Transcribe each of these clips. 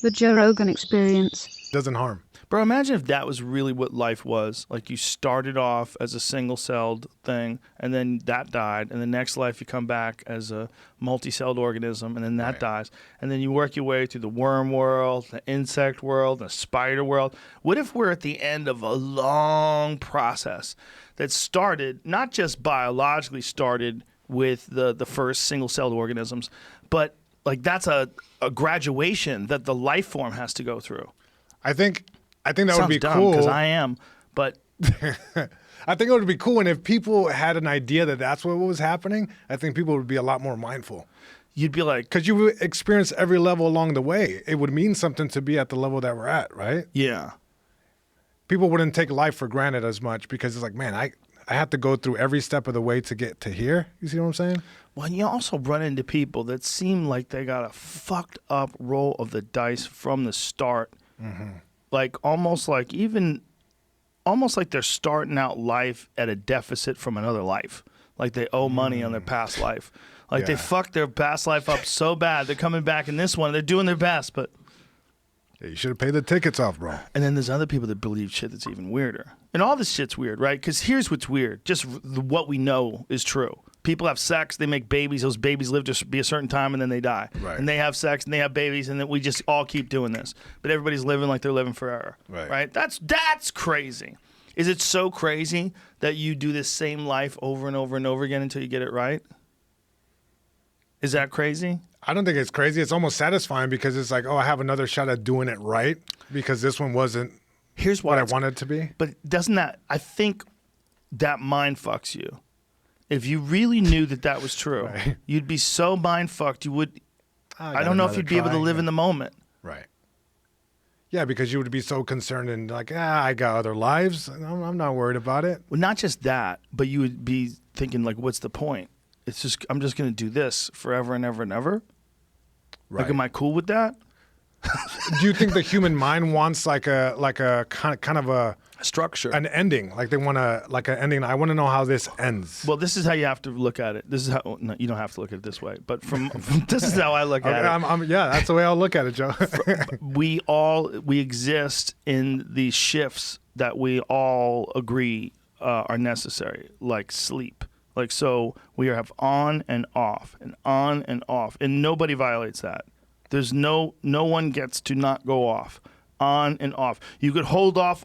The Joe Rogan Experience. Doesn't harm. Bro, imagine if that was really what life was. Like you started off as a single-celled thing, and then that died, and the next life you come back as a multi-celled organism, and then that dies. And then you work your way through the worm world, the insect world, the spider world. What if we're at the end of a long process that started, not just biologically started with the first single-celled organisms, but like that's a graduation that the life form has to go through. I think that would Sounds be dumb, cool. because I am, but I think it would be cool, and if people had an idea that that's what was happening, I think people would be a lot more mindful. you'd be like, Because you would experience every level along the way. It would mean something to be at the level that we're at, right? yeah. People wouldn't take life for granted as much because it's like, man, I have to go through every step of the way to get to here. You see what I'm saying? Well, you also run into people that seem like they got a fucked up roll of the dice from the start. Like almost like they're starting out life at a deficit from another life. Like they owe money on their past life. Like they fucked their past life up so bad. They're coming back in this one. They're doing their best, but... Yeah, you should have paid the tickets off, bro. And then there's other people that believe shit that's even weirder. And all this shit's weird, right? Because here's what's weird. Just what we know is true. People have sex, they make babies, those babies live to be a certain time and then they die. Right. And they have sex and they have babies and then we just all keep doing this. But everybody's living like they're living forever. Right? That's crazy. Is it so crazy that you do this same life over and over and over again until you get it right? Is that crazy? I don't think it's crazy. It's almost satisfying because it's like, oh, I have another shot at doing it right because this one wasn't Here's what I it's- wanted it to be. But doesn't that, I think that mind fucks you. If you really knew that was true, Right. you'd be so mind fucked, you would, I got don't know if another you'd be able to try. live in the moment. Right. Yeah, because you would be so concerned and like, I got other lives. I'm not worried about it. Well, not just that, but you would be thinking like, what's the point? I'm just going to do this forever and ever and ever. Right. Like, am I cool with that? Do you think the human mind wants like a kind of a Structure. an ending? Like they want like an ending. I want to know how this ends. Well, this is how you have to look at it. This is how, no, you don't have to look at it this way, but from this is how I look at it. Yeah, that's the way I'll look at it, Joe. We exist in these shifts that we all agree are necessary, like sleep. Like, so we have on and off and on and off, and nobody violates that. There's no one gets to not go off, on and off. You could hold off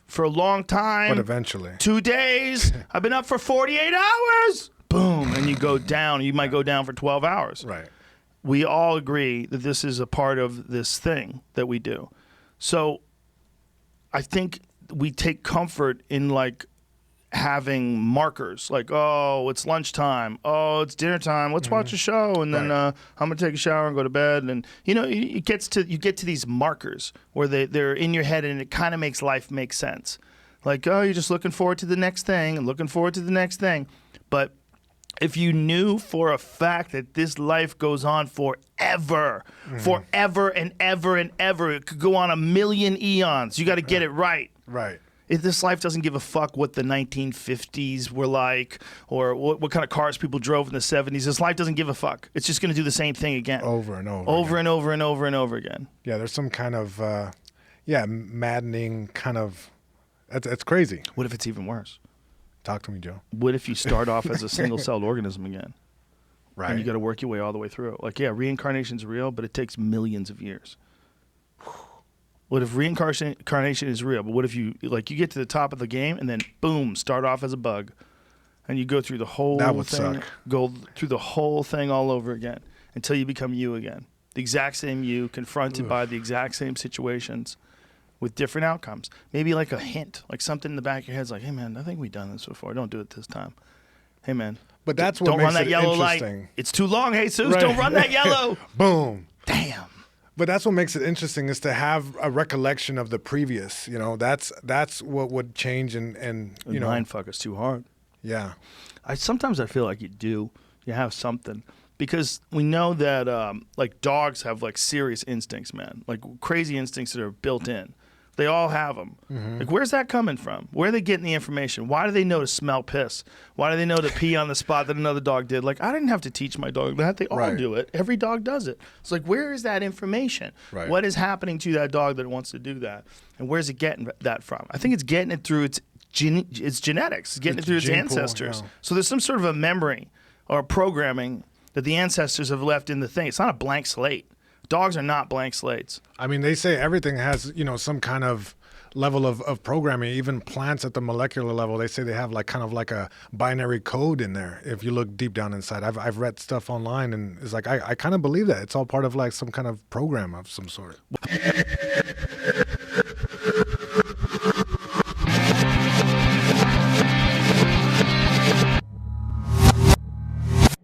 for a long time. But eventually. 2 days. I've been up for 48 hours. Boom. And you go down. You might go down for 12 hours. Right. We all agree that this is a part of this thing that we do. So I think we take comfort in like having markers like, oh, it's lunchtime, oh, it's dinner time, let's watch a show, and then I'm gonna take a shower and go to bed. And you get to these markers where they're in your head and it kind of makes life make sense. Like, oh, you're just looking forward to the next thing and looking forward to the next thing. But if you knew for a fact that this life goes on forever, forever and ever and ever, it could go on a million eons. You got to get it right. Right. If this life doesn't give a fuck what the 1950s were like or what kind of cars people drove in the 70s, this life doesn't give a fuck. It's just going to do the same thing again. Over and over. Over and over and over and over again. Yeah, there's some kind of, maddening kind of, it's crazy. What if it's even worse? Talk to me, Joe. What if you start off as a single-celled organism again? Right. And you got to work your way all the way through. Like, yeah, reincarnation's real, but it takes millions of years. What if reincarnation is real? But what if you get to the top of the game and then boom, start off as a bug, and you go through the whole That would thing, suck. go through the whole thing all over again until you become you again, the exact same you, confronted by the exact same situations, with different outcomes. Maybe like a hint, like something in the back of your head's like, hey man, I think we've done this before. Don't do it this time. Hey man, But that's what don't makes run that it yellow interesting. light. It's too long, Jesus. Right. Don't run that yellow. Boom. Damn. But that's what makes it interesting is to have a recollection of the previous. That's what would change and Mind fuck is too hard. Yeah. Sometimes I feel like you have something, because we know that like dogs have like serious instincts, man, like crazy instincts that are built in. They all have them. Like, where's that coming from? Where are they getting the information? Why do they know to smell piss? Why do they know to pee on the spot that another dog did? Like, I didn't have to teach my dog that. They all Right. do it. Every dog does it. It's like, where is that information? Right. What is happening to that dog that wants to do that? And where's it getting that from? I think it's getting it through its genetics. It's getting it through its gene pool, ancestors. yeah. So there's some sort of a memory or programming that the ancestors have left in the thing. It's not a blank slate. Dogs are not blank slates. I mean, they say everything has, some kind of level of programming. Even plants at the molecular level, they say they have like kind of like a binary code in there. If you look deep down inside, I've read stuff online, and it's like I kind of believe that it's all part of like some kind of program of some sort.